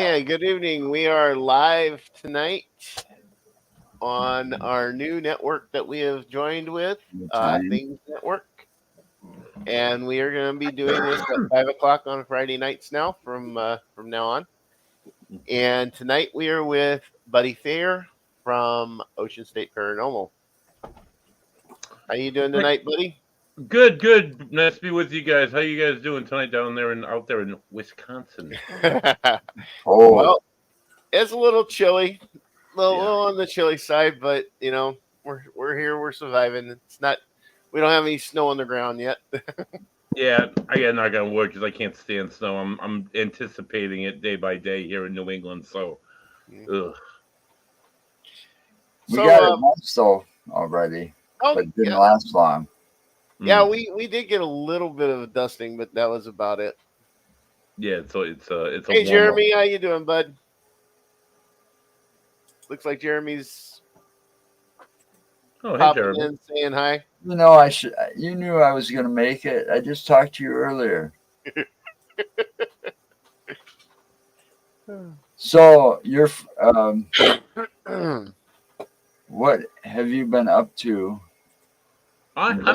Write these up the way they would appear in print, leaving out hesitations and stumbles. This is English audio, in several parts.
Yeah, good evening. We are live tonight on our new network that we have joined with, Time. Things Network. And we are going to be doing this at 5 o'clock on Friday nights now from now on. And tonight we are with Buddy Thayer from Ocean State Paranormal. How you doing tonight, buddy? Good, good. Nice to be with you guys. How you guys doing tonight down there and out there in Wisconsin? Well, it's a little chilly, a little on the chilly side, but you know we're here, we're surviving. It's not, we don't have any snow on the ground yet. Yeah, I got knock on wood because I can't stand snow. I'm anticipating it day by day here in New England. So, ugh. We got it once though already, but it didn't last long. Yeah, we did get a little bit of a dusting, but that was about it. Yeah, so it's Hey Jeremy, how you doing, bud? Looks like Jeremy's hey Jeremy, in saying hi. You know, you knew I was going to make it. I just talked to you earlier. So you're what have you been up to? I'm a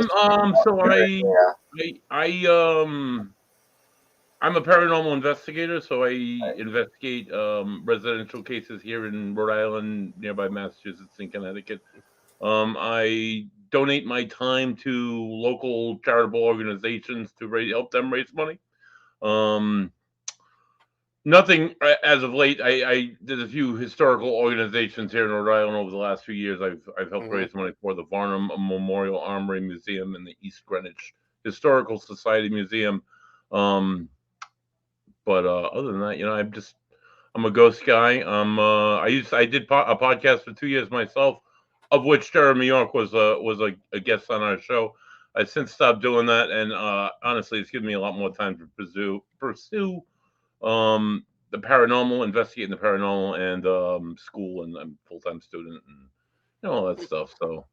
paranormal investigator, so I investigate residential cases here in Rhode Island, nearby Massachusetts and Connecticut. I donate my time to local charitable organizations to help them raise money. Nothing as of late. I did a few historical organizations here in Rhode Island over the last few years. I've helped raise money for the Varnum Memorial Armory Museum and the East Greenwich Historical Society Museum. But other than that, you know, I'm a ghost guy. I did a podcast for 2 years myself, of which Jeremy York was a guest on our show. I since stopped doing that, and honestly, it's given me a lot more time to pursue the paranormal, investigating the paranormal, and school, and I'm a full-time student, and all that stuff. So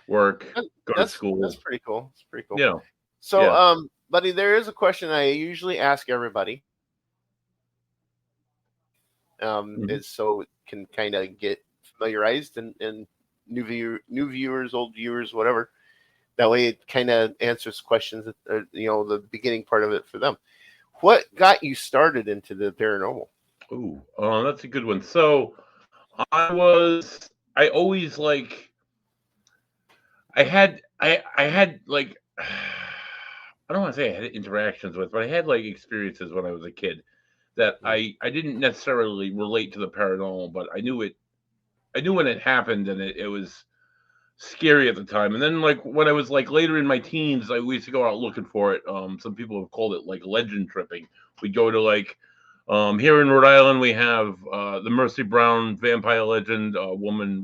work, go to school. That's pretty cool. It's pretty cool. Yeah. So, buddy, there is a question I usually ask everybody. Is so it can kind of get familiarized and new viewers, old viewers, whatever. That way, it kind of answers questions that are, the beginning part of it for them. What got you started into the paranormal? Ooh, that's a good one. So, I always like, I had like, I don't want to say I had interactions with, but I had like experiences when I was a kid that I didn't necessarily relate to the paranormal, but I knew when it happened, and it was scary at the time. And then like when I was like later in my teens, we used to go out looking for it. Some people have called it like legend tripping. We'd go to like here in Rhode Island, we have the Mercy Brown vampire legend. A woman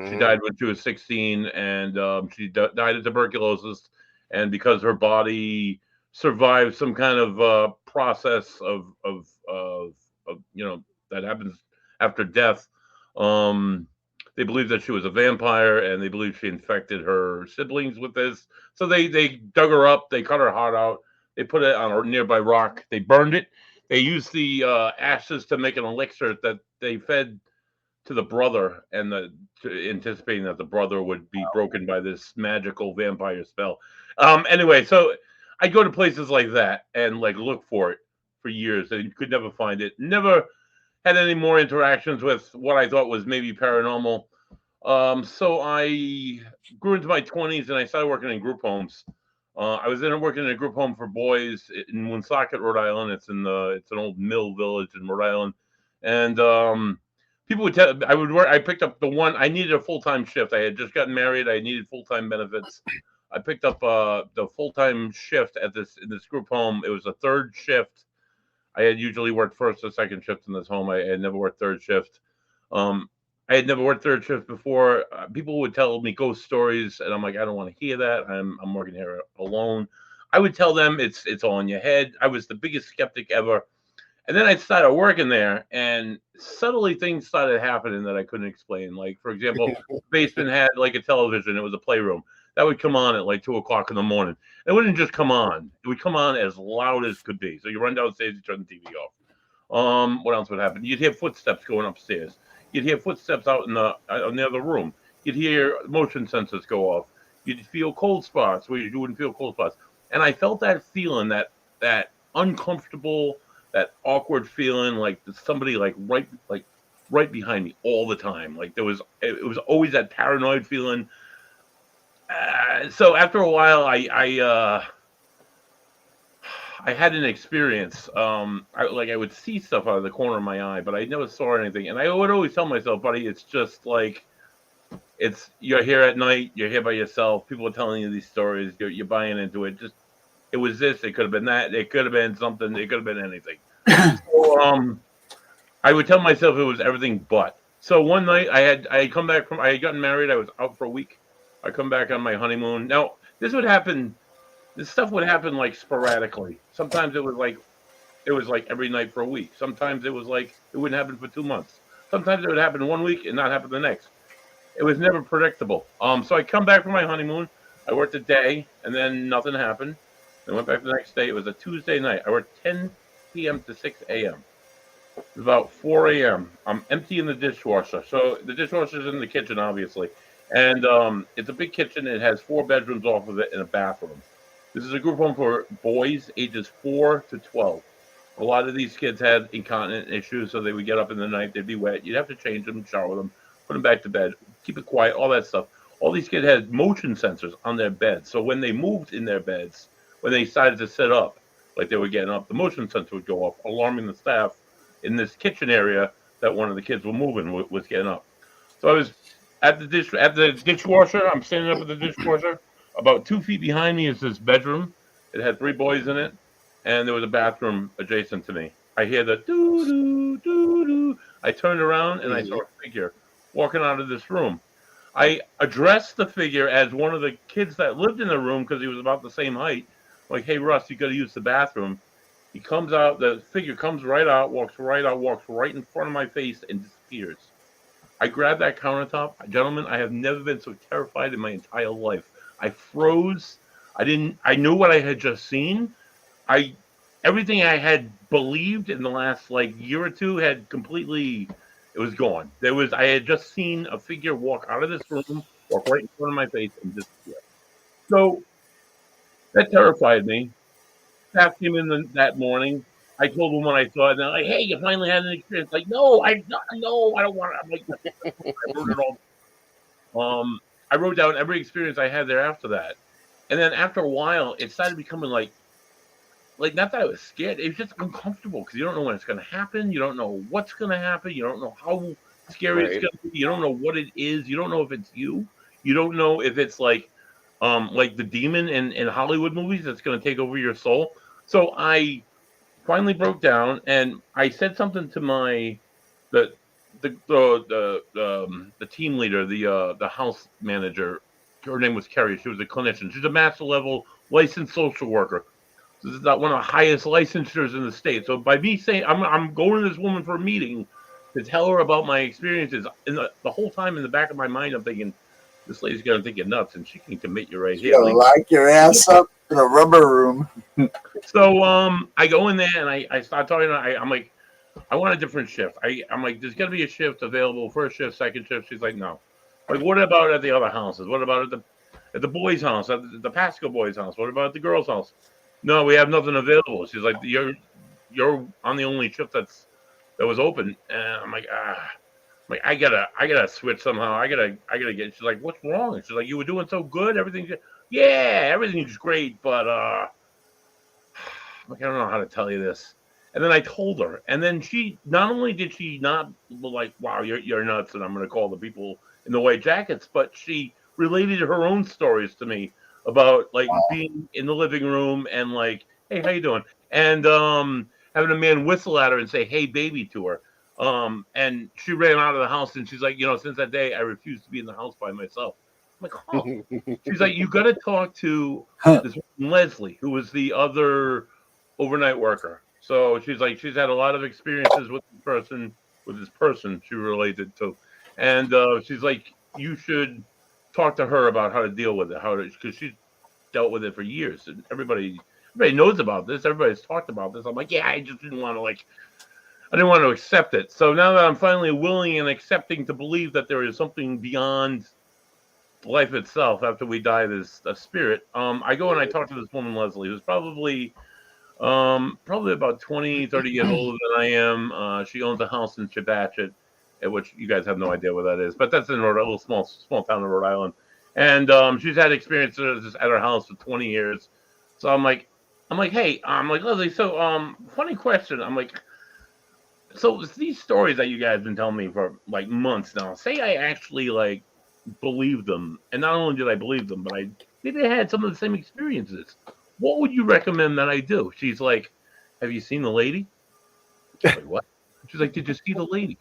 she died when she was 16, and she died of tuberculosis. And because her body survived some kind of process of that happens after death, they believe that she was a vampire, and they believe she infected her siblings with this. So they dug her up, they cut her heart out, they put it on a nearby rock, they burned it. They used the ashes to make an elixir that they fed to the brother, and anticipating that the brother would be broken by this magical vampire spell. Anyway, so I go to places like that and like look for it for years, and could never find it. Never had any more interactions with what I thought was maybe paranormal. So I grew into my 20s, and I started working in group homes. I was working in a group home for boys in Woonsocket, Rhode Island. It's an old mill village in Rhode Island, and people would tell I would work. I picked up the one. I needed a full-time shift. I had just gotten married. I needed full-time benefits. I picked up the full-time shift in this group home. It was a third shift. I had usually worked first or second shift in this home. I had never worked third shift. I had never worked third shift before. People would tell me ghost stories, and I'm like, I don't want to hear that. I'm working here alone. I would tell them it's all in your head. I was the biggest skeptic ever. And then I started working there, and suddenly things started happening that I couldn't explain. Like, for example, the basement had like a television. It was a playroom. That would come on at like 2 o'clock in the morning. It wouldn't just come on. It would come on as loud as could be. So you run downstairs, you turn the TV What else would happen? You'd hear footsteps going upstairs. You'd hear footsteps out in the other room. You'd hear motion sensors go off. You'd feel cold spots where you wouldn't feel cold spots. And I felt that feeling, that uncomfortable, that awkward feeling, like somebody right behind me all the time. Like it was always that paranoid feeling. So after a while, I had an experience. I would see stuff out of the corner of my eye, but I never saw anything. And I would always tell myself, buddy, it's just like you're here at night, you're here by yourself. People are telling you these stories, you're buying into it. Just it was this, it could have been that, it could have been something, it could have been anything. So, I would tell myself it was everything but. So one night I had gotten married. I was out for a week. I come back on my honeymoon. Now this stuff would happen like sporadically. Sometimes it was like every night for a week. Sometimes it was like it wouldn't happen for 2 months. Sometimes it would happen 1 week and not happen the next. It was never predictable. So I come back from my honeymoon. I worked a day and then nothing happened. I went back the next day. It was a Tuesday night. I worked 10 p.m. to 6 a.m. It was about 4 a.m. I'm emptying the dishwasher. So the dishwasher's in the kitchen, obviously. And it's a big kitchen. It has 4 bedrooms off of it and a bathroom. This is a group home for boys ages 4 to 12. A lot of these kids had incontinent issues, so they would get up in the night. They'd be wet. You'd have to change them, shower them, put them back to bed, keep it quiet, all that stuff. All these kids had motion sensors on their beds. So when they moved in their beds, when they decided to sit up, like they were getting up, the motion sensor would go off, alarming the staff in this kitchen area that one of the kids were moving was getting up. So I was at the dishwasher. I'm standing up at the dishwasher. About 2 feet behind me is this bedroom. It had 3 boys in it, and there was a bathroom adjacent to me. I hear the doo doo doo doo. I turned around and I saw a figure walking out of this room. I addressed the figure as one of the kids that lived in the room because he was about the same height. Like, hey, Russ, you got to use the bathroom. He comes out, the figure comes right out, walks right in front of my face and disappears. I grabbed that countertop. Gentlemen, I have never been so terrified in my entire life. I froze. I knew what I had just seen. Everything I had believed in the last year or two had completely, it was gone. I had just seen a figure walk out of this room, walk right in front of my face and disappear. So that terrified me. Staff came in that morning. I told them when I saw it, and they're like, "Hey, you finally had an experience." Like, no, I don't want to. I'm like, I wrote it all. I wrote down every experience I had there after that, and then after a while, it started becoming like not that I was scared. It was just uncomfortable because you don't know when it's going to happen. You don't know what's going to happen. You don't know how scary it's going to be. You don't know what it is. You don't know if it's you. You don't know if it's like the demon in Hollywood movies that's going to take over your soul. So I finally broke down and I said something to the team leader, the house manager. Her name was Carrie. She was a clinician. She's a master level licensed social worker. This is not one of the highest licensures in the state. So by me saying I'm going to this woman for a meeting to tell her about my experiences, and the whole time in the back of my mind, I'm thinking, this lady's gonna think you're nuts, and she can commit you right here. Lock your ass up in a rubber room. So I go in there and I start talking. I'm like, I want a different shift. I'm like, there's gonna be a shift available, first shift, second shift. She's like, no. Like, what about at the other houses? What about at the boys' house, at the Pasco boys' house? What about at the girls' house? No, we have nothing available. She's like, you're on the only shift that was open. And I'm like, I gotta switch somehow. I gotta get. She's like, what's wrong? And she's like, you were doing so good. Everything's great, but I don't know how to tell you this. And then I told her, and then she not only did she not like, wow, you're nuts, and I'm gonna call the people in the white jackets, but she related her own stories to me about being in the living room and like, hey, how you doing? And having a man whistle at her and say, hey, baby, to her. And she ran out of the house and she's like, since that day, I refused to be in the house by myself. I'm like, oh. She's like, you got to talk to this Leslie, who was the other overnight worker. So she's like, she's had a lot of experiences with this person she related to. And she's like, you should talk to her about how to deal with it, because she's dealt with it for years. And everybody knows about this. Everybody's talked about this. I'm like, yeah, I just didn't want to I didn't want to accept it. So now that I'm finally willing and accepting to believe that there is something beyond life itself after we die, there's a spirit. I go and I talk to this woman, Leslie, who's probably about 20, 30 years older than I am. She owns a house in Chebatchet, which you guys have no idea where that is, but that's in a little small town in Rhode Island. And she's had experiences at her house for 20 years. So I'm like, hey, Leslie, so funny question. I'm like, so these stories that you guys have been telling me for like months now, say I actually like believe them, and not only did I believe them, but maybe I had some of the same experiences. What would you recommend that I do? She's like, have you seen the lady? I'm like, what? She's like, did you see the lady?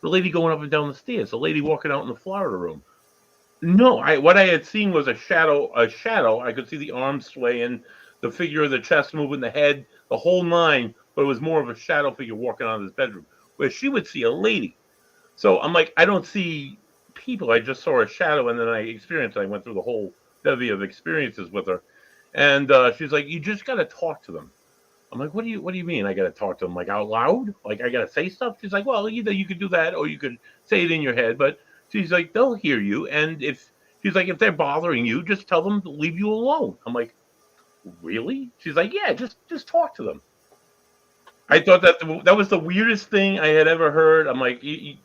The lady going up and down the stairs. The lady walking out in the Florida room. No, what I had seen was a shadow. I could see the arms swaying, the figure of the chest moving, the head, the whole nine. But it was more of a shadow figure walking out of this bedroom, where she would see a lady. So I'm like, I don't see people. I just saw a shadow, and then I experienced it. I went through the whole bevy of experiences with her. And she's like, you just got to talk to them. I'm like, what do you mean I got to talk to them? Like out loud? Like I got to say stuff? She's like, well, either you could do that or you could say it in your head. But she's like, they'll hear you. And if they're bothering you, just tell them to leave you alone. I'm like, really? She's like, yeah, just talk to them. I thought that was the weirdest thing I had ever heard. I'm like, you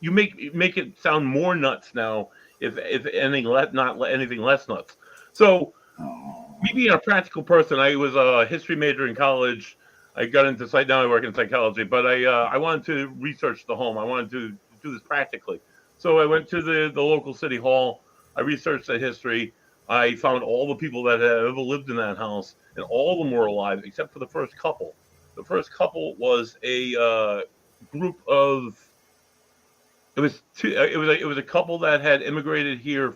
make it sound more nuts now, if anything not anything less nuts. So, me being a practical person, I was a history major in college. I got into now I work in psychology, but I wanted to research the home. I wanted to do this practically. So I went to the local city hall. I researched the history. I found all the people that had ever lived in that house, and all of them were alive except for the first couple. The first couple was a group of. It was a couple that had immigrated to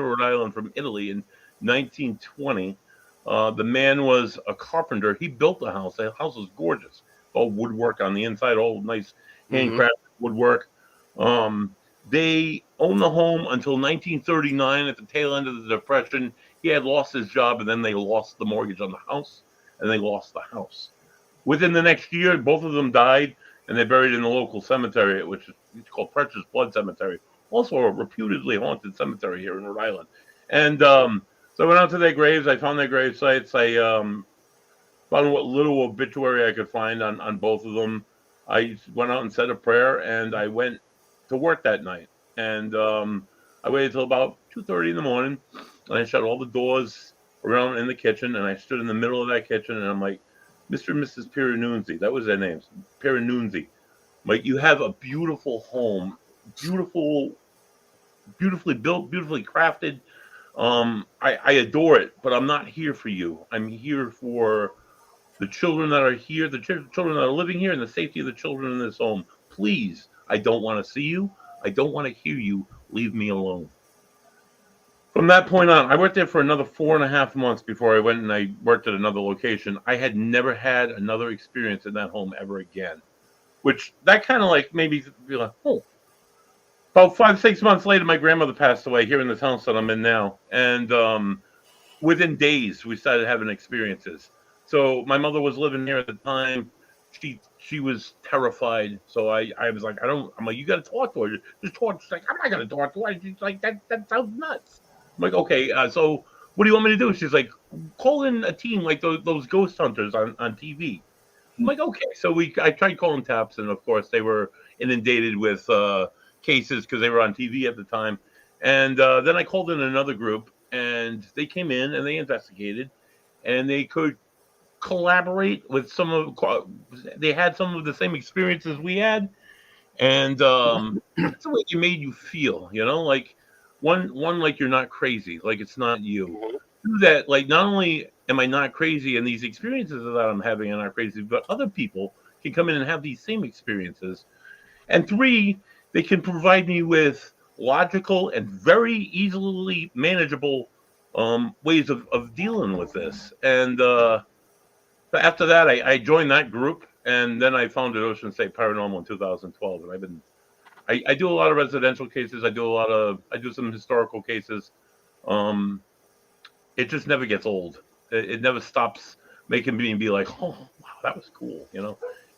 Rhode Island from Italy in 1920. The man was a carpenter. He built the house. The house was gorgeous. All woodwork on the inside, all nice handcrafted woodwork. They owned the home until 1939. At the tail end of the Depression, he had lost his job, and then they lost the mortgage on the house, and they lost the house. Within the next year, both of them died, and they're buried in the local cemetery, which is called Precious Blood Cemetery, also a reputedly haunted cemetery here in Rhode Island. And so I went out to their graves. I found their grave sites. I found what little obituary I could find on both of them. I went out and said a prayer, and I went to work that night. And I waited till about 2:30 in the morning, and I shut all the doors around in the kitchen, and I stood in the middle of that kitchen, and I'm like, Mr. and Mrs. Piranunzi, that was their names, Piranunzi. Like, you have a beautiful home, beautifully built, beautifully crafted. I adore it, but I'm not here for you. I'm here for the children that are here, the children that are living here, and the safety of the children in this home. Please, I don't want to see you. I don't want to hear you. Leave me alone. From that point on, I worked there for another 4.5 months before I went and I worked at another location. I had never had another experience in that home ever again, which that kind of like made me be like, oh. About 5-6 months later, my grandmother passed away here in this house that I'm in now. And within days, we started having experiences. So my mother was living here at the time. She was terrified. So I was like, I'm like, you got to talk to her. Just talk. She's like, I'm not going to talk to her. She's like, that sounds nuts. I'm like, okay, so what do you want me to do? She's like, call in a team like those ghost hunters on TV. I'm like, okay. So I tried calling taps, and of course they were inundated with cases because they were on TV at the time. And then I called in another group, and they came in and they investigated, and they could collaborate with they had some of the same experiences we had, and that's the way it made you feel, like one like you're not crazy, like it's not you. That like not only am I not crazy and these experiences that I'm having are not crazy, but other people can come in and have these same experiences. And 3, they can provide me with logical and very easily manageable ways of dealing with this. And after that, I joined that group, and then I founded Ocean State Paranormal in 2012. And I do a lot of residential cases. I do some historical cases. It just never gets old. It never stops making me be like, oh wow, that was cool.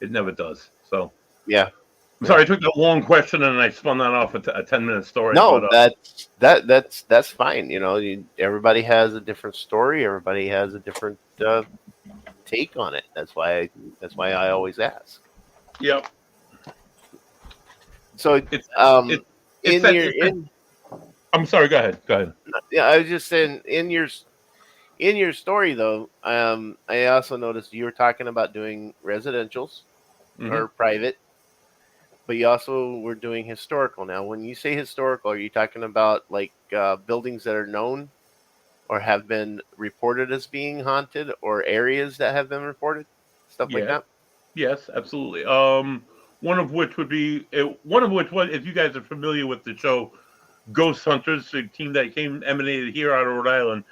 It never does. So Yeah. I'm sorry I took that long question and I spun that off a 10-minute story. No, but that's fine. Everybody has a different story. Everybody has a different take on it. That's why I always ask. Yep. So, It's in that. your in I'm sorry. Go ahead. yeah, I was just saying in your story though. I also noticed you were talking about doing residentials or private, but you also were doing historical. Now, when you say historical, are you talking about like buildings that are known or have been reported as being haunted, or areas that have been reported, stuff like Yeah. that? Yes, absolutely. One of which was, if you guys are familiar with the show Ghost Hunters, the team that emanated here out of Rhode Island.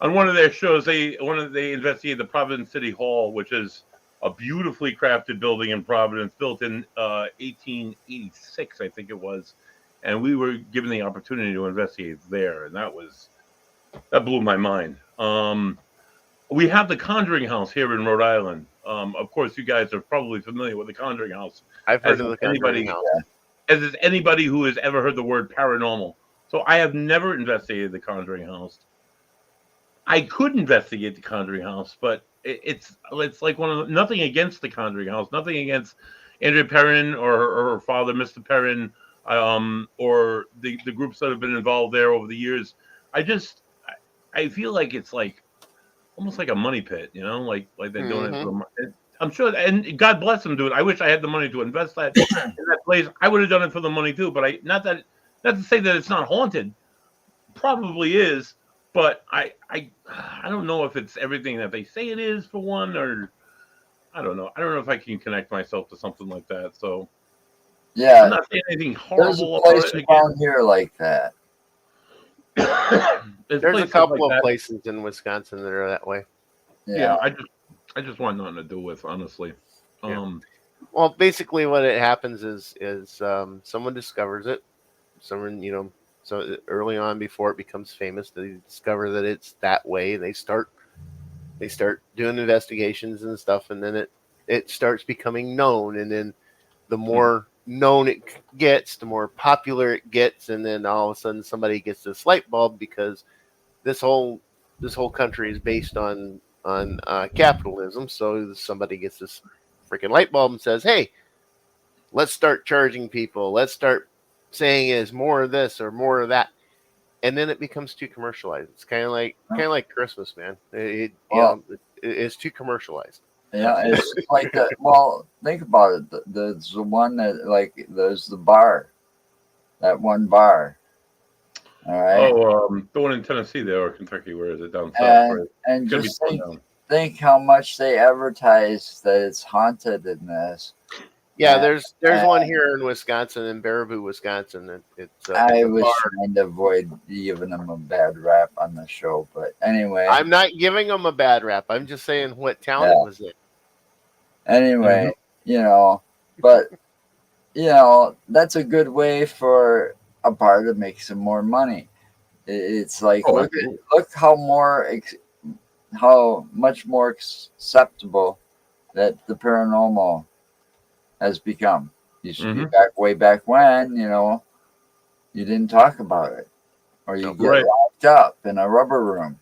On one of their shows, they investigated the Providence City Hall, which is a beautifully crafted building in Providence, built in 1886, I think it was, and we were given the opportunity to investigate there, and that blew my mind. We have the Conjuring House here in Rhode Island. Of course, you guys are probably familiar with the Conjuring House. I've heard of the Conjuring House. As is anybody who has ever heard the word paranormal. So I have never investigated the Conjuring House. I could investigate the Conjuring House, but it's like nothing against the Conjuring House, nothing against Andrea Perrin or her father, Mr. Perrin, or the groups that have been involved there over the years. I feel like it's like almost like a money pit, like they're doing it for money. I'm sure, and God bless them, dude. I wish I had the money to invest that in that place. I would have done it for the money too, but not to say that it's not haunted. Probably is, but I don't know if it's everything that they say it is for one, or I don't know. I don't know if I can connect myself to something like that. So yeah, I'm not saying anything horrible there's a place about it. around here like that. There's a couple of places in Wisconsin that are that way. Yeah, I just want nothing to do with, honestly. Yeah. Well, basically, what it happens is someone discovers it. Someone, so early on before it becomes famous, they discover that it's that way. They start doing investigations and stuff, and then it starts becoming known. And then the more known it gets, the more popular it gets, and then all of a sudden somebody gets this light bulb, because this whole country is based on capitalism. So somebody gets this freaking light bulb and says, "Hey, let's start charging people. Let's start saying it's more of this or more of that," and then it becomes too commercialized. It's kind of like Christmas, man. It's too commercialized. Yeah, it's like that. Well, think about it. There's the one that there's the bar, that one bar. All right. Oh, the one in Tennessee there, or Kentucky, where is it, down south? Right? And just think how much they advertise that it's haunted in this. Yeah, there's one here in Wisconsin, in Baraboo, Wisconsin. I was trying to avoid giving them a bad rap on the show, but anyway. I'm not giving them a bad rap. I'm just saying what town it was in. Anyway, but that's a good way for a bar to make some more money. It's like look how much more acceptable that the paranormal has become. Used to be way back when, you didn't talk about it, or you get locked up in a rubber room,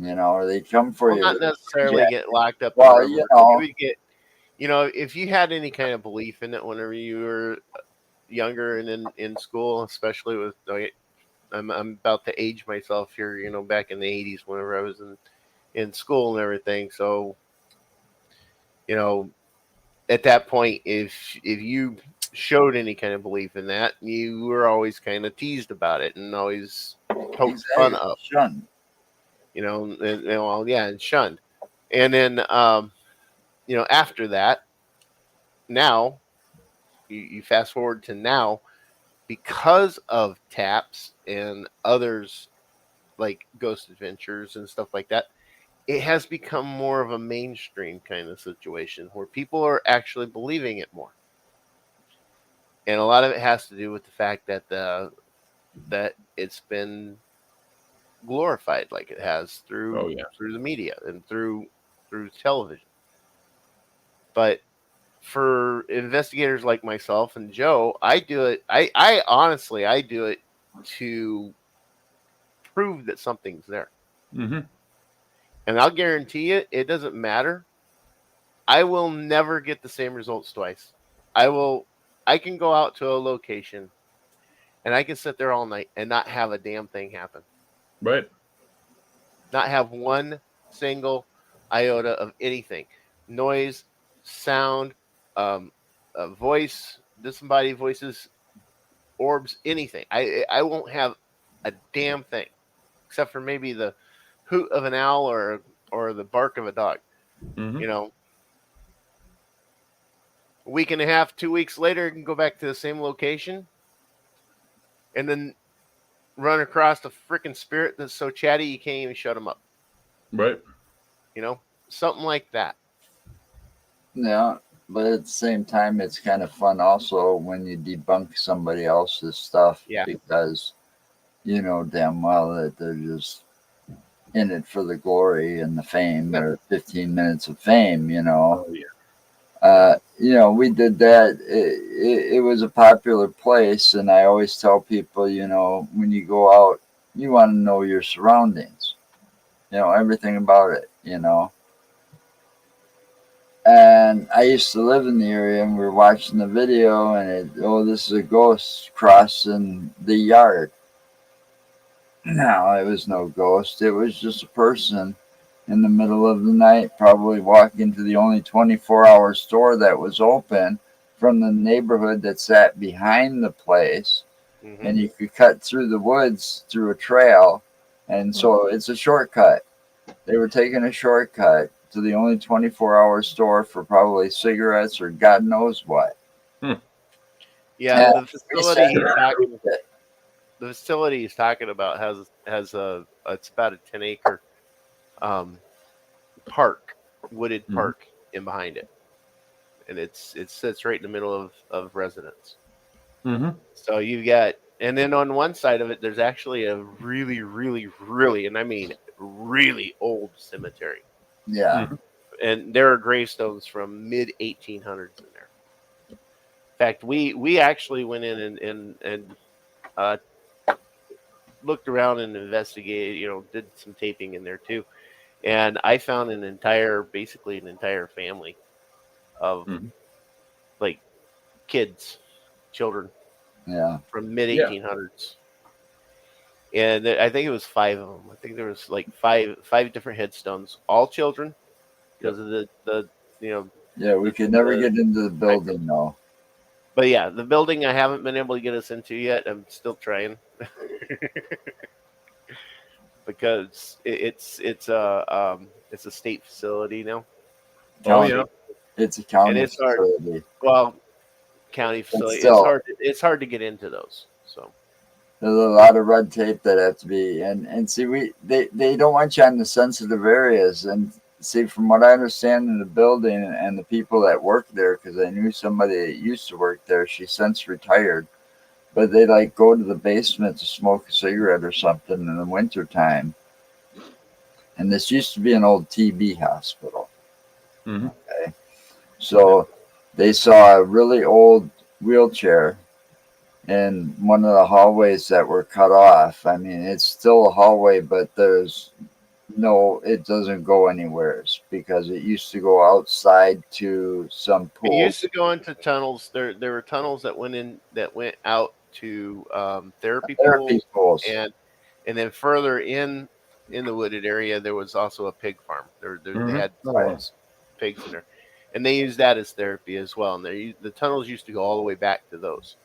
or they come for you. Not necessarily get locked up. Well, you would get, if you had any kind of belief in it whenever you were younger and in school, especially with, I'm about to age myself here, back in the 80s whenever I was in school and everything. So, at that point, if you showed any kind of belief in that, you were always kind of teased about it and always poked fun of. Shunned. And shunned. And then, after that, now, you fast forward to now, because of TAPS and others like Ghost Adventures and stuff like that, it has become more of a mainstream kind of situation where people are actually believing it more. And a lot of it has to do with the fact that that it's been glorified like it has through the media and through through television. But for investigators like myself and Joe, I do it. I honestly, I do it to prove that something's there. Mm-hmm. And I'll guarantee you, it doesn't matter. I will never get the same results twice. I can go out to a location and I can sit there all night and not have a damn thing happen. Right. Not have one single iota of anything. Noise, sound, voice, disembodied voices, orbs, anything. I won't have a damn thing. Except for maybe the hoot of an owl or the bark of a dog. Mm-hmm. You know, a week and a half, 2 weeks later, you can go back to the same location and then run across a freaking spirit that's so chatty you can't even shut them up. Right. You know, something like that. Yeah, but at the same time, it's kind of fun also when you debunk somebody else's stuff. Yeah. Because you know damn well that they're just in it for the glory and the fame, or 15 minutes of fame, you know. Oh, yeah. You know, we did that. It was a popular place, and I always tell people, you know, when you go out, you want to know your surroundings, you know, everything about it, you know. And I used to live in the area, and we were watching the video, and this is a ghost crossing the yard. No, it was no ghost. It was just a person in the middle of the night, probably walking to the only 24-hour store that was open from the neighborhood that sat behind the place. Mm-hmm. And you could cut through the woods through a trail. And so it's a shortcut. They were taking a shortcut to the only 24-hour store for probably cigarettes or God knows what. Yeah, the facility he's talking about has it's about a 10-acre park, wooded park in behind it, and it sits right in the middle of residence. Mm-hmm. So you got, and then on one side of it, there's actually a really, really, really, and I mean really old cemetery. Yeah, and there are gravestones from mid 1800s in there. In fact, we actually went in and looked around and investigated, you know, did some taping in there too. And I found basically an entire family of like kids, children, from mid 1800s. And I think it was 5 of them. I think there was like five different headstones, all children, because of the you know. Yeah, we could never get into the building though. But yeah, the building I haven't been able to get us into yet. I'm still trying. Because it's a state facility now. It's a county and it's facility. Hard, well, county facility. It's hard to get into those. So there's a lot of red tape that have to be and see they don't want you on the sensitive areas. And see, from what I understand in the building and the people that work there, because I knew somebody that used to work there. She's since retired. But they like go to the basement to smoke a cigarette or something in the wintertime. And this used to be an old TB hospital. Mm-hmm. Okay. So they saw a really old wheelchair in one of the hallways that were cut off. I mean, it's still a hallway, but it doesn't go anywhere because it used to go outside to some pool. It used to go into tunnels. There were tunnels that went out to therapy pools. And then further in the wooded area, there was also a pig farm. They had pigs in there, and they used that as therapy as well. And the tunnels used to go all the way back to those.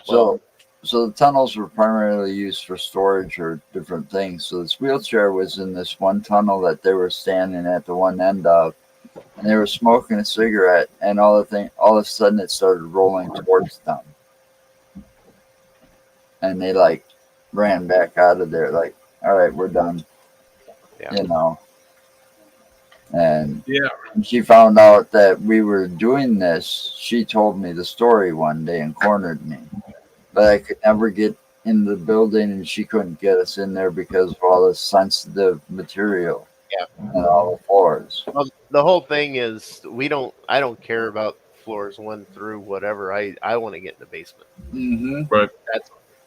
So the tunnels were primarily used for storage or different things. So this wheelchair was in this one tunnel that they were standing at the one end of, and they were smoking a cigarette, and all of a sudden it started rolling towards them. And they like ran back out of there, like, all right, we're done. Yeah. You know. And she found out that we were doing this. She told me the story one day and cornered me. But I could never get in the building, and she couldn't get us in there because of all the sensitive material and all the floors. Well, the whole thing is I don't care about floors 1 through whatever. I want to get in the basement. Mm-hmm. Right.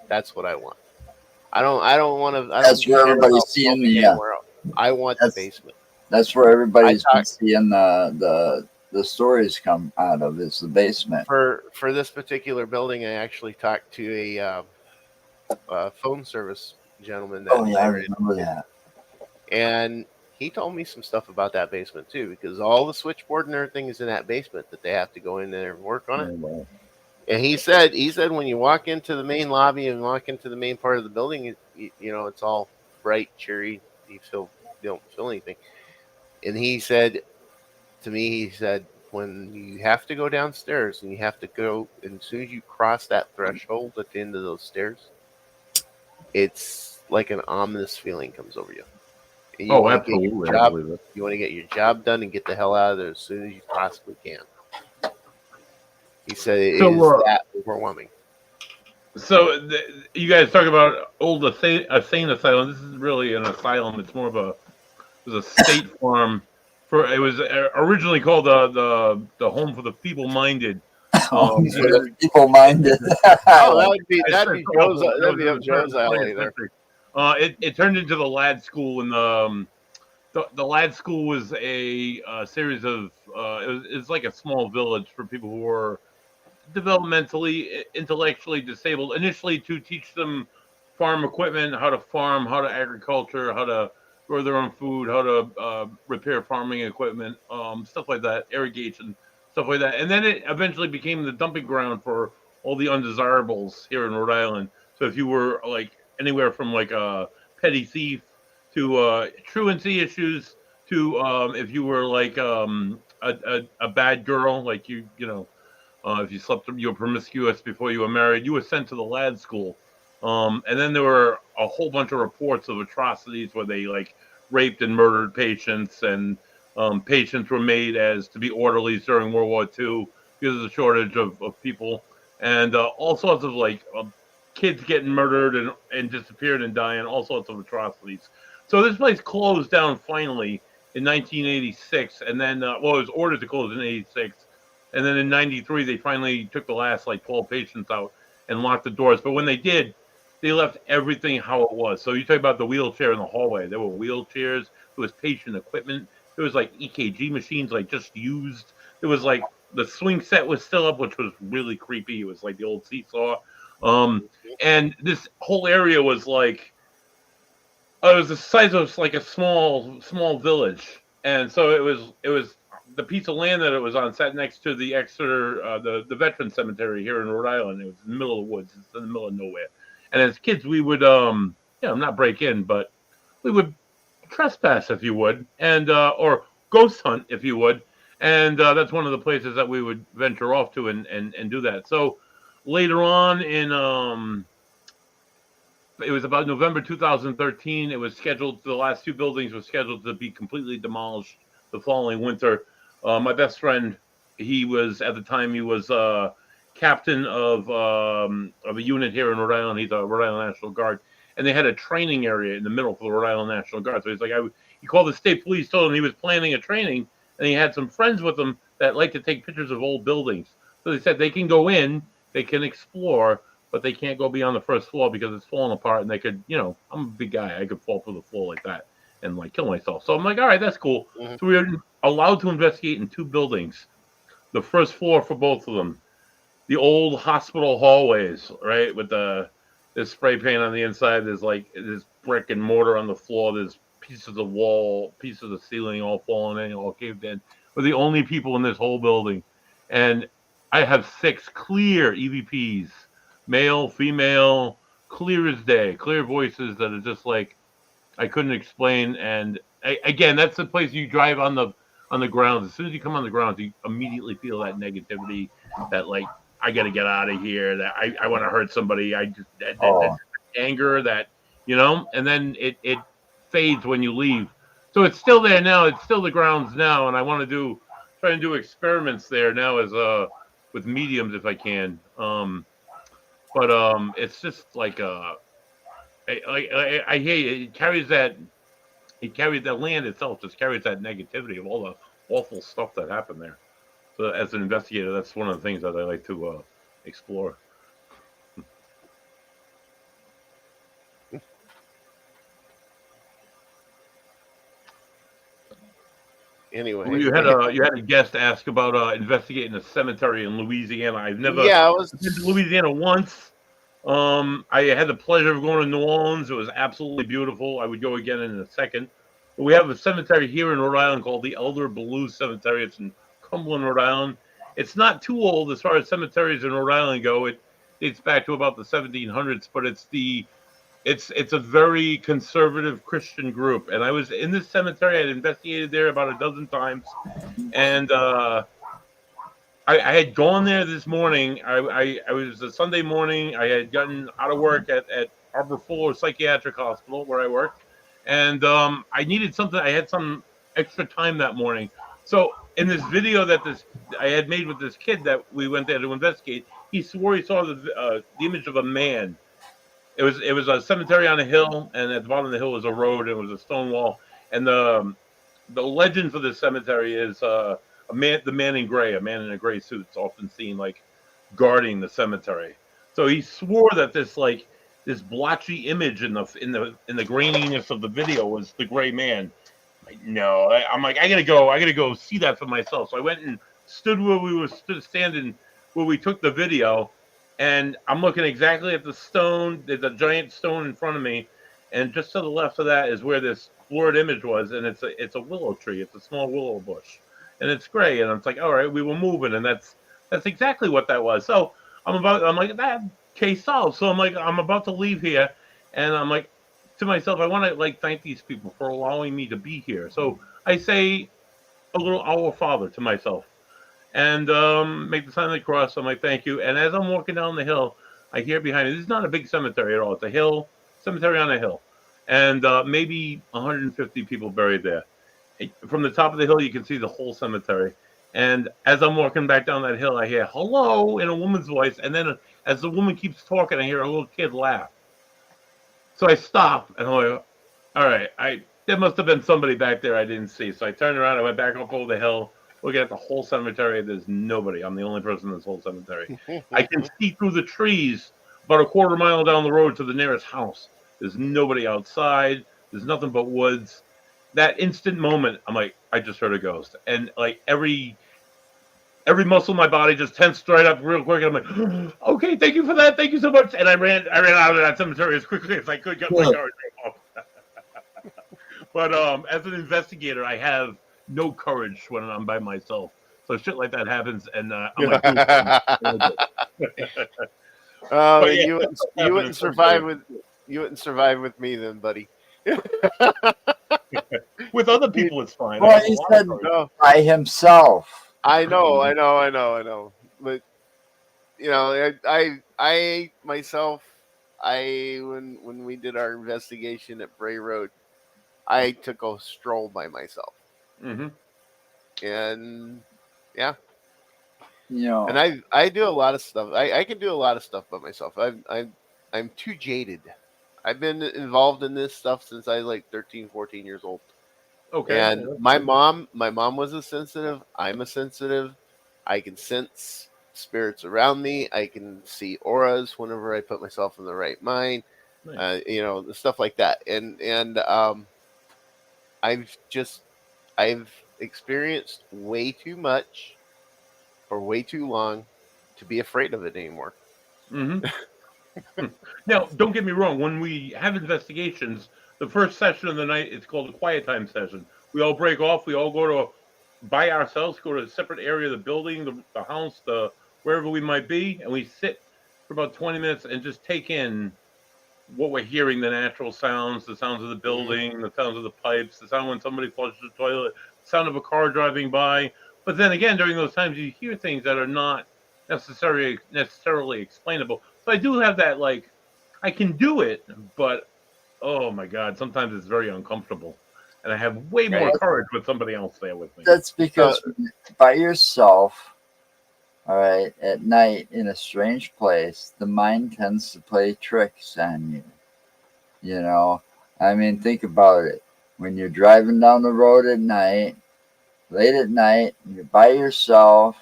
That's what I want. I don't want to. I That's don't where care everybody's about seeing moving the. anywhere else. I want the basement. That's where everybody's I been talk- seeing the stories come out of. Is the basement. For this particular building, I actually talked to a phone service gentleman that Oh yeah, I I ran remember into, that. and he told me some stuff about that basement too, because all the switchboard and everything is in that basement that they have to go in there and work on it. Oh, wow. And he said when you walk into the main lobby and walk into the main part of the building, it's all bright, cheery. You don't feel anything. And he said to me, when you have to go downstairs and you have to go, and as soon as you cross that threshold at the end of those stairs, it's like an ominous feeling comes over you. And you want to get your Absolutely. I job. believe it. You want to get your job done and get the hell out of there as soon as you possibly can. He said it is that overwhelming. So you guys talk about old insane asylum. This is really an asylum. It's more of it was a state farm. It was originally called the home for the feeble-minded. People minded. Oh, that'd be Joe's. That'd be up Joe's alley there. It turned into the lad school, and the lad school was a series of it was like a small village for people who were developmentally, intellectually disabled. Initially, to teach them farm equipment, how to farm, how to agriculture, how to grow their own food, how to repair farming equipment, stuff like that, irrigation, stuff like that. And then it eventually became the dumping ground for all the undesirables here in Rhode Island. So if you were like anywhere from like a petty thief to truancy issues to if you were like a bad girl, like if you you were promiscuous before you were married, you were sent to the lad school. And then there were a whole bunch of reports of atrocities where they like raped and murdered patients, and patients were made as to be orderlies during World War II because of the shortage of people, and all sorts of like kids getting murdered and disappeared and dying, all sorts of atrocities. So this place closed down finally in 1986, and then it was ordered to close in 86. And then in 93, they finally took the last like 12 patients out and locked the doors. But when they did, they left everything how it was. So you talk about the wheelchair in the hallway. There were wheelchairs. There was patient equipment. There was like EKG machines like just used. There was like the swing set was still up, which was really creepy. It was like the old seesaw. And this whole area was like, it was the size of like a small village. And so it was the piece of land that it was on sat next to the Exeter, the veteran cemetery here in Rhode Island. It was in the middle of the woods. It's in the middle of nowhere. And as kids, we would, not break in, but we would trespass, if you would, and or ghost hunt, if you would. And that's one of the places that we would venture off to and do that. So later on it was about November 2013. It was scheduled, the last two buildings were scheduled to be completely demolished the following winter. My best friend, at the time he was captain of a unit here in Rhode Island. He's a Rhode Island National Guard, and they had a training area in the middle for the Rhode Island National Guard. So he's like, he called the state police, told him he was planning a training, and he had some friends with him that like to take pictures of old buildings. So they said they can go in, they can explore, but they can't go beyond the first floor because it's falling apart, and they could, I'm a big guy, I could fall through the floor like that and like kill myself. So I'm like, all right, that's cool. Mm-hmm. So we were allowed to investigate in two buildings. The first floor for both of them, the old hospital hallways, right, with there's spray paint on the inside. There's like there's brick and mortar on the floor. There's pieces of wall, pieces of the ceiling all falling in, all caved in. We're the only people in this whole building, and I have 6 clear EVPs, male, female, clear as day, clear voices that are just like I couldn't explain. And again, that's the place you drive on the grounds. As soon as you come on the grounds, you immediately feel that negativity, that like I got to get out of here, that I want to hurt somebody. That anger, that and then it fades when you leave. So it's still there now. It's still the grounds now, and I want to try and do experiments there now as with mediums if I can. But it's just like I hate it. It carries that the land itself just carries that negativity of all the awful stuff that happened there. So as an investigator, that's one of the things that I like to explore. Anyway, you had a guest ask about investigating a cemetery in Louisiana. I've never yeah, been to Louisiana once. I had the pleasure of going to New Orleans. It was absolutely beautiful. I would go again in a second. But we have a cemetery here in Rhode Island called the Elder Bellew Cemetery. It's in Cumberland, Rhode Island. It's not too old as far as cemeteries in Rhode Island go. It dates back to about the 1700s, but it's a very conservative Christian group. And I was in this cemetery. I'd investigated there about a dozen times, and I had gone there this morning. I was a Sunday morning. I had gotten out of work at Arbor Fuller Psychiatric Hospital where I worked, and I needed something. I had some extra time that morning. So in this video that I had made with this kid that we went there to investigate, he swore he saw the image of a man. It was a cemetery on a hill, and at the bottom of the hill was a road, and it was a stone wall. And the legend for this cemetery is the man in gray, a man in a gray suit, is often seen like guarding the cemetery. So he swore that this blotchy image in the graininess of the video was the gray man. No, I'm like, I gotta go see that for myself. So I went and stood where we were standing, where we took the video, and I'm looking exactly at the stone. There's a giant stone in front of me, and just to the left of that is where this blurred image was, and it's a willow tree. It's a small willow bush, and it's gray. And I'm like, all right, we were moving, and that's exactly what that was. So I'm like, that case solved. So I'm about to leave here, and I'm like to myself, I want to thank these people for allowing me to be here. So I say a little Our Father to myself, and make the sign of the cross. I'm like, thank you. And as I'm walking down the hill, I hear behind me, this is not a big cemetery at all. It's a hill, cemetery on a hill. And maybe 150 people buried there. From the top of the hill, you can see the whole cemetery. And as I'm walking back down that hill, I hear hello in a woman's voice. And then as the woman keeps talking, I hear a little kid laugh. So I stop, and I'm like, all right, there must have been somebody back there I didn't see. So I turned around, I went back up over the hill, looking at the whole cemetery. There's nobody. I'm the only person in this whole cemetery. I can see through the trees about a quarter mile down the road to the nearest house. There's nobody outside. There's nothing but woods. That instant moment, I'm like, I just heard a ghost. And every muscle in my body just tensed right up real quick. And I'm like, okay, thank you for that. Thank you so much. And I ran out of that cemetery as quickly as I could get my car off. But as an investigator, I have no courage when I'm by myself. So shit like that happens, and I'm like, oh, yeah, you wouldn't survive with me then, buddy. With other people, it's fine. Well, he said by himself. I know. But I myself, when we did our investigation at Bray Road, I took a stroll by myself. Mm-hmm. And yeah, And I do a lot of stuff. I can do a lot of stuff by myself. I'm too jaded. I've been involved in this stuff since I was like 13, 14 years old. Okay. And my mom was a sensitive. I'm a sensitive. I can sense spirits around me. I can see auras whenever I put myself in the right mind. Nice. The stuff like that. And I've experienced way too much for way too long to be afraid of it anymore. Mm-hmm. Now, don't get me wrong. When we have investigations, the first session of the night, it's called a quiet time session. We all break off. We all go by ourselves, go to a separate area of the building, the house, wherever we might be, and we sit for about 20 minutes and just take in what we're hearing, the natural sounds, the sounds of the building, the sounds of the pipes, the sound when somebody flushes the toilet, the sound of a car driving by. But then again, during those times, you hear things that are not necessarily explainable. So I do have that, I can do it, but oh my God, sometimes it's very uncomfortable. And I have way more courage with somebody else there with me. That's because by yourself, all right, at night in a strange place, the mind tends to play tricks on you. I mean, think about it. when you're driving down the road at night, late at night, and you're by yourself,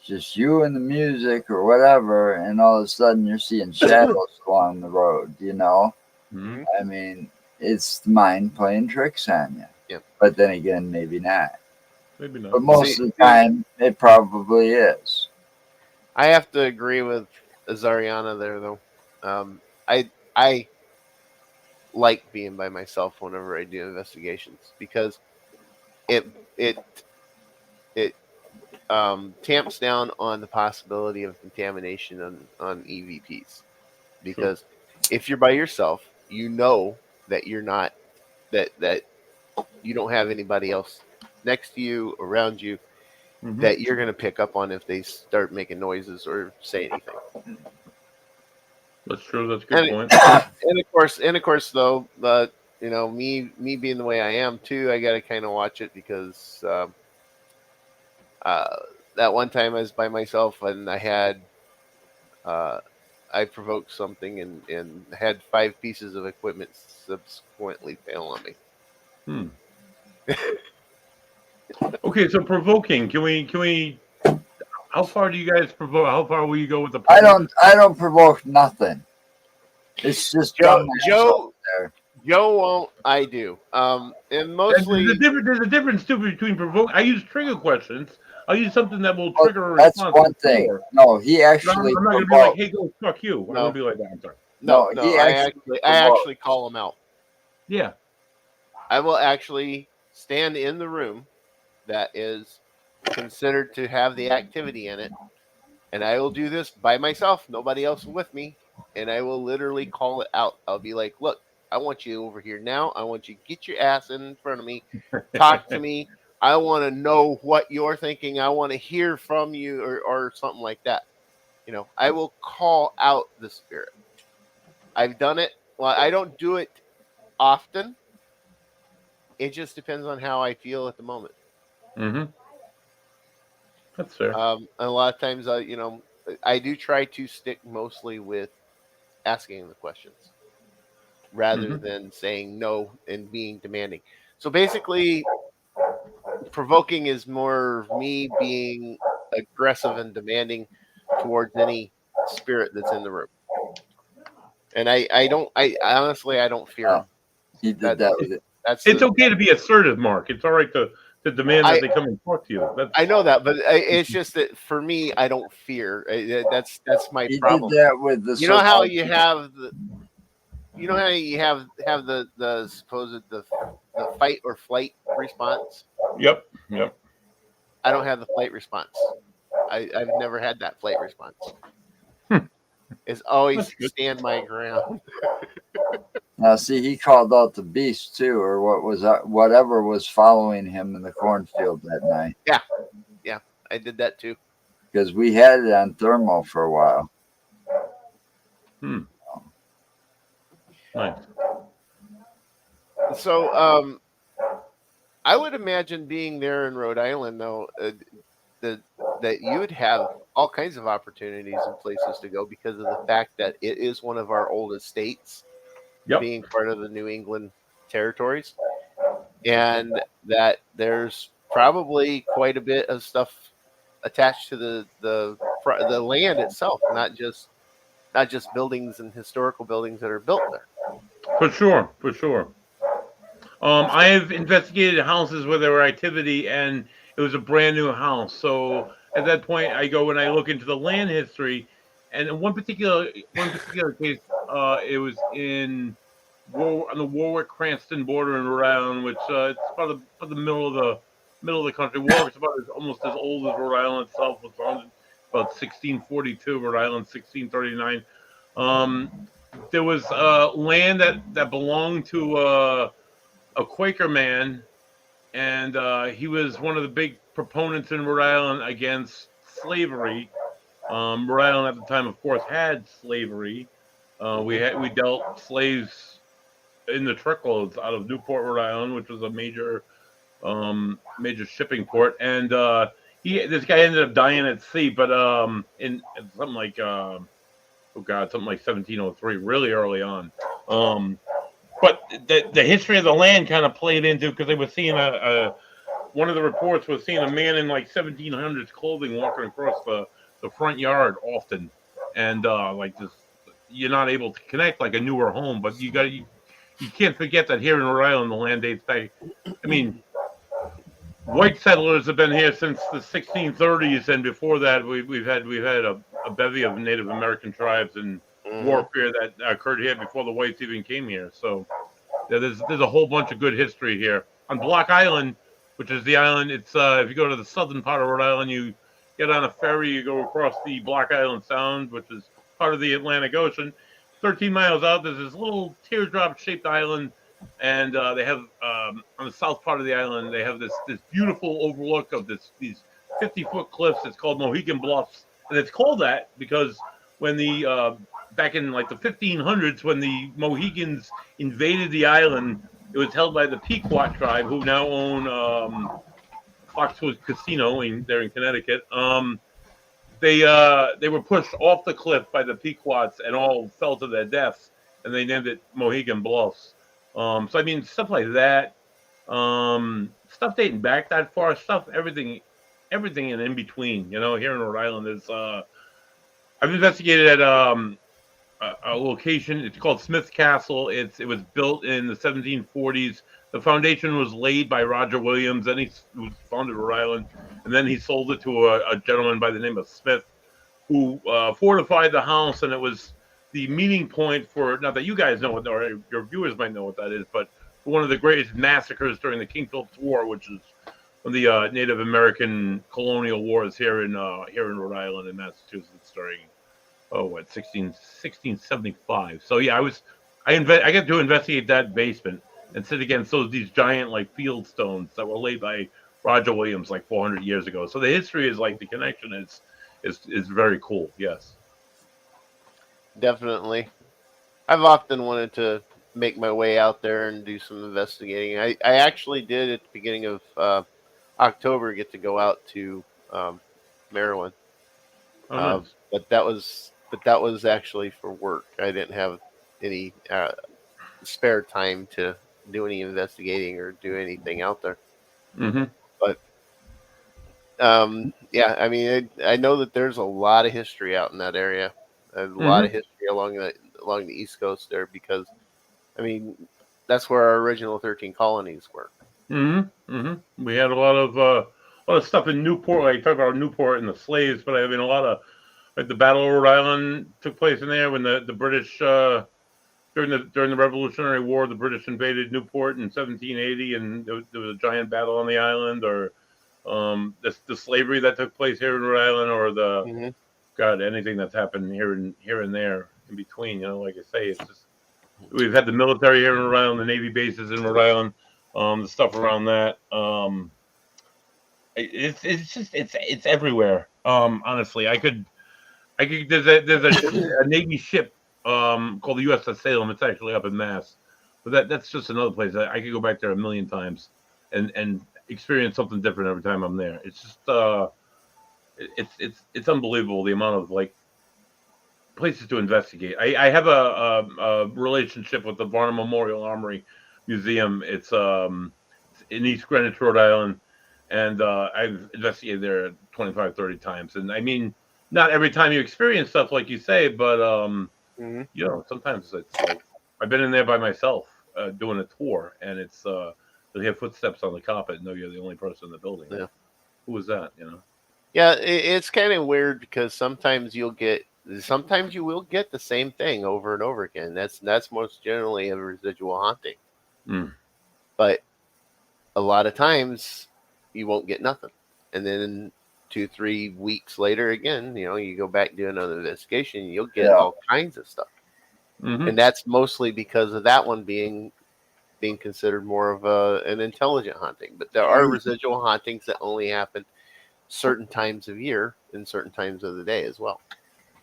just you and the music or whatever, and all of a sudden you're seeing shadows along the road, you know? Mhm. I mean, it's the mind playing tricks on you. Yep. But then again, maybe not. Maybe not. But most of the time, it probably is. I have to agree with Zariana there, though. I like being by myself whenever I do investigations because it tamps down on the possibility of contamination on EVPs. Because if you're by yourself, you know that you're not that you don't have anybody else next to you, around you, that you're going to pick up on if they start making noises or say anything. That's true. That's a good point. And of course, though, me being the way I am too, I got to kind of watch it because that one time I was by myself and I provoked something and had 5 pieces of equipment subsequently fail on me. Okay, so provoking. Can we? How far do you guys provoke? How far will you go with the? I don't provoke nothing. It's just Joe won't. I do. And mostly there's a difference too between provoke. I use trigger questions. I'll use something that will trigger a response. That's one thing. No, he actually. I'm not gonna be like, "Hey, go fuck you." I won't be like that. I'm sorry. No. I actually call him out. Yeah. I will actually stand in the room that is considered to have the activity in it, and I will do this by myself, nobody else with me, and I will literally call it out. I'll be like, "Look, I want you over here now. I want you to get your ass in front of me, talk to me. I want to know what you're thinking. I want to hear from you," or something like that. I will call out the spirit. I've done it. Well, I don't do it often. It just depends on how I feel at the moment. Mm-hmm. That's fair. And a lot of times, I do try to stick mostly with asking the questions rather than saying no and being demanding. So basically, provoking is more me being aggressive and demanding towards any spirit that's in the room. And I honestly, I don't fear him. He did that with it. It's okay to be assertive, Mark. It's all right to demand that they come and talk to you. I know that, but it's just that for me, I don't fear. That's my problem. He did that with the. You know how you have the. You know how you have the supposed the fight or flight response. Yep. I don't have the flight response. I've never had that flight response. It's always stand my ground. Now, see, he called out the beast too, or whatever was following him in the cornfield that night. Yeah, I did that too. Because we had it on thermal for a while. Nice. So, I would imagine being there in Rhode Island, though, that you would have all kinds of opportunities and places to go because of the fact that it is one of our oldest states, being part of the New England territories, and that there's probably quite a bit of stuff attached to the land itself, not just buildings and historical buildings that are built there. For sure. I have investigated houses where there were activity, and it was a brand new house. So at that point, I go and I look into the land history, and in one particular case, it was on the Warwick-Cranston border in Rhode Island, which it's about the middle of the country. Warwick's almost as old as Rhode Island itself. Was founded about 1642. Rhode Island 1639. There was land that belonged to a Quaker man, and he was one of the big proponents in Rhode Island against slavery. Rhode Island at the time, of course, had slavery. We dealt slaves in the truckloads out of Newport, Rhode Island, which was a major shipping port, and this guy ended up dying at sea, but in something like something like 1703, really early on. But the history of the land kind of played into, because they were seeing one of the reports was seeing a man in like 1700s clothing walking across the front yard often, and like this, you're not able to connect like a newer home, but you can't forget that here in Rhode Island the land dates back. I mean, white settlers have been here since the 1630s, and before that we've had a bevy of Native American tribes and warfare that occurred here before the whites even came here. So there's a whole bunch of good history here on Block Island, which is the island. It's if you go to the southern part of Rhode Island, you get on a ferry, you go across the Block Island Sound, which is part of the Atlantic Ocean. 13 miles out, there's this little teardrop-shaped island, and they have on the south part of the island, they have this beautiful overlook of these 50-foot cliffs. It's called Mohegan Bluffs, and it's called that because when the back in like the 1500s, when the Mohegans invaded the island, it was held by the Pequot tribe, who now own Foxwoods Casino there in Connecticut. They were pushed off the cliff by the Pequots and all fell to their deaths, and they named it Mohegan Bluffs. So I mean, stuff like that, stuff dating back that far, everything in between. You know, here in Rhode Island is I've investigated at a location. It's called Smith Castle. It was built in the 1740s. The foundation was laid by Roger Williams, and he founded Rhode Island, and then he sold it to a gentleman by the name of Smith, who fortified the house, and it was the meeting point for, not that you guys know what, or your viewers might know what that is, but for one of the greatest massacres during the King Philip's War, which is one of the Native American colonial wars here in Rhode Island and Massachusetts during 1675. So yeah, I got to investigate that basement and sit against these giant like field stones that were laid by Roger Williams like 400 years ago. So the history is like the connection is very cool. Yes, definitely. I've often wanted to make my way out there and do some investigating. I actually did at the beginning of October get to go out to Maryland, nice. but that was actually for work. I didn't have any spare time to do any investigating or do anything out there. Mm-hmm. But yeah, I mean, I know that there's a lot of history out in that area, a lot of history along the East Coast there, because I mean, that's where our original 13 colonies were. Mm-hmm. Mm-hmm. We had a lot of stuff in Newport. Like, you talk about Newport and the slaves, but I mean, a lot of like the Battle of Rhode Island took place in there when the British during the Revolutionary War, the British invaded Newport in 1780, and there was a giant battle on the island, or the slavery that took place here in Rhode Island, or anything that's happened here and there in between. You know, like I say, it's just we've had the military here in Rhode Island, the Navy bases in Rhode Island, the stuff around that. It's everywhere. Honestly, there's a Navy ship called the USS Salem. It's actually up in Mass, but that's just another place I could go back there a million times and experience something different every time I'm there. It's just it's unbelievable the amount of like places to investigate. I have a relationship with the Varnum Memorial Armory Museum. It's in East Greenwich, Rhode Island, and I've investigated there 25, 30 times. And I mean, not every time you experience stuff like you say, but you know, sometimes it's like I've been in there by myself doing a tour, and it's they have footsteps on the carpet, and know you're the only person in the building. Yeah. Who was that? You know. Yeah, it's kind of weird because sometimes you will get the same thing over and over again. That's most generally a residual haunting. But a lot of times you won't get nothing, and then 2-3 weeks later, again, you know, you go back and do another investigation, you'll get all kinds of stuff. And that's mostly because of that one being considered more of an intelligent haunting. But there are residual hauntings that only happen certain times of year and certain times of the day as well.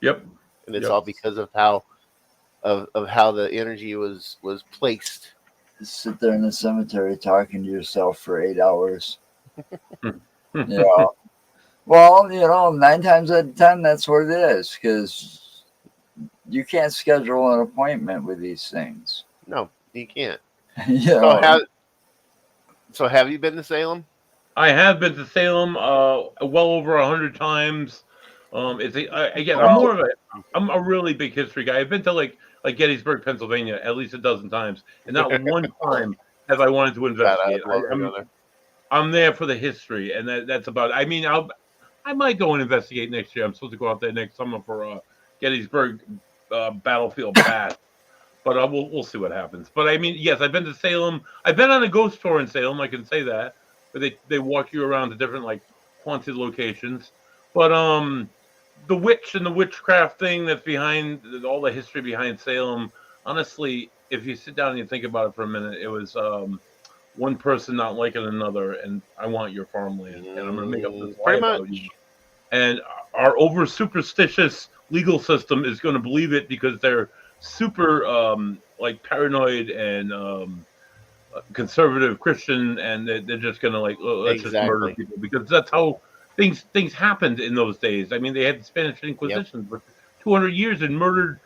Yep. And it's all because of how the energy was placed. Sit there in the cemetery talking to yourself for 8 hours. You know. Well, you know, 9 times out of 10, that's what it is, because you can't schedule an appointment with these things. No, You can't. Yeah. So have you been to Salem? I have been to Salem well over 100 times. Again, I'm a really big history guy. I've been to like Gettysburg, Pennsylvania, at least a dozen times, and not one time have I wanted to God, I investigate. would love to go there. I'm there for the history, and that's about. I mean, I might go and investigate next year. I'm supposed to go out there next summer for Gettysburg battlefield bash, but we'll see what happens. But I mean, yes, I've been to Salem. I've been on a ghost tour in Salem. I can say that, where they walk you around to different like haunted locations. But the witch and the witchcraft thing that's behind all the history behind Salem. Honestly, if you sit down and you think about it for a minute, it was one person not liking another, and I want your farmland, and I'm going to make up this lie Pretty about you. much. And our over superstitious legal system is going to believe it because they're super like paranoid and conservative Christian, and they're just going to like let's just murder people because that's how things happened in those days. I mean, they had the Spanish Inquisition for 200 years and murdered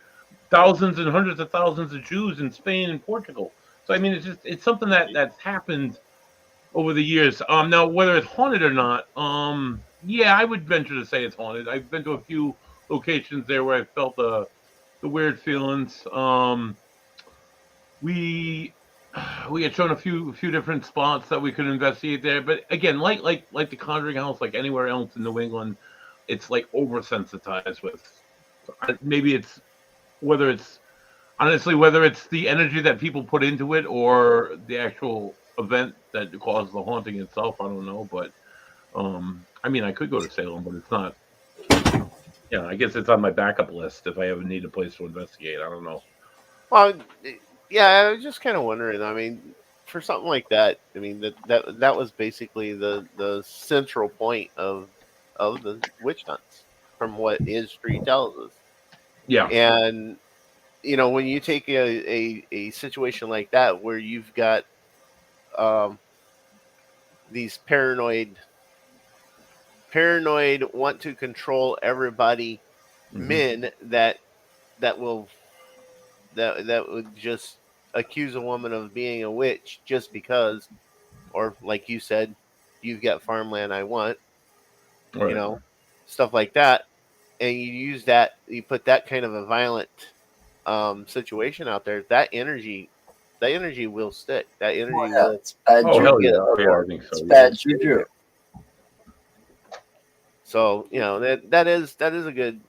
thousands and hundreds of thousands of Jews in Spain and Portugal. So I mean, it's something that's happened over the years. Now whether it's haunted or not, yeah, I would venture to say it's haunted. I've been to a few locations there where I felt the weird feelings. We had shown a few different spots that we could investigate there, but again, like the Conjuring House, like anywhere else in New England, it's like oversensitized with. Maybe it's whether it's the energy that people put into it or the actual event that caused the haunting itself. I don't know, but I mean, I could go to Salem, but it's not. Yeah, I guess it's on my backup list if I ever need a place to investigate. I don't know. Well, yeah, I was just kind of wondering. I mean, for something like that, I mean that was basically the central point of the witch hunts, from what history tells us. Yeah, and when you take a situation like that where you've got these paranoid want to control everybody, men that would just accuse a woman of being a witch just because, or like you said, you've got farmland I want, right. Stuff like that, and you put that kind of a violent situation out there. That energy will stick. That energy will. It's bad Oh, hell juju. yeah. Yeah, I think so. It's bad juju. So that is a good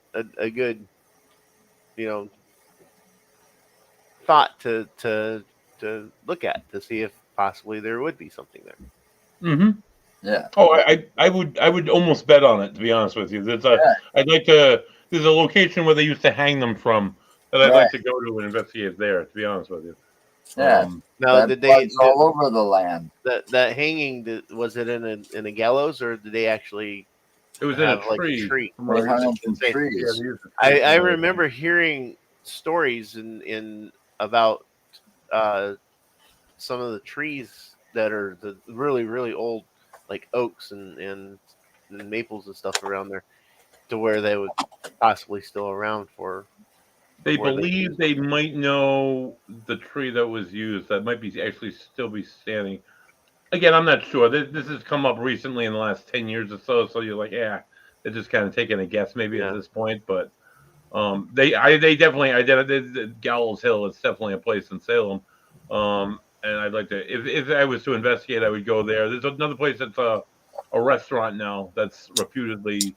thought to look at, to see if possibly there would be something there. Mm-hmm. Yeah. Oh, I would almost bet on it, to be honest with you. There's a location where they used to hang them from that I'd like to go to and investigate there, to be honest with you. Yeah. Now, did they all over the land? That hanging, was it in a gallows, or did they actually? It was in a tree. They hung them from trees. I remember hearing stories in about some of the trees that are the really, really old, like oaks and maples and stuff around there, to where they would possibly still around for. They believe they might know the tree that was used that might be actually still be standing. Again, I'm not sure. This has come up recently in the last 10 years or so. So you're like, yeah, they're just kind of taking a guess maybe at this point. But they definitely identified Gallows Hill. It's definitely a place in Salem. And I'd like to, if I was to investigate, I would go there. There's another place that's a restaurant now that's reputedly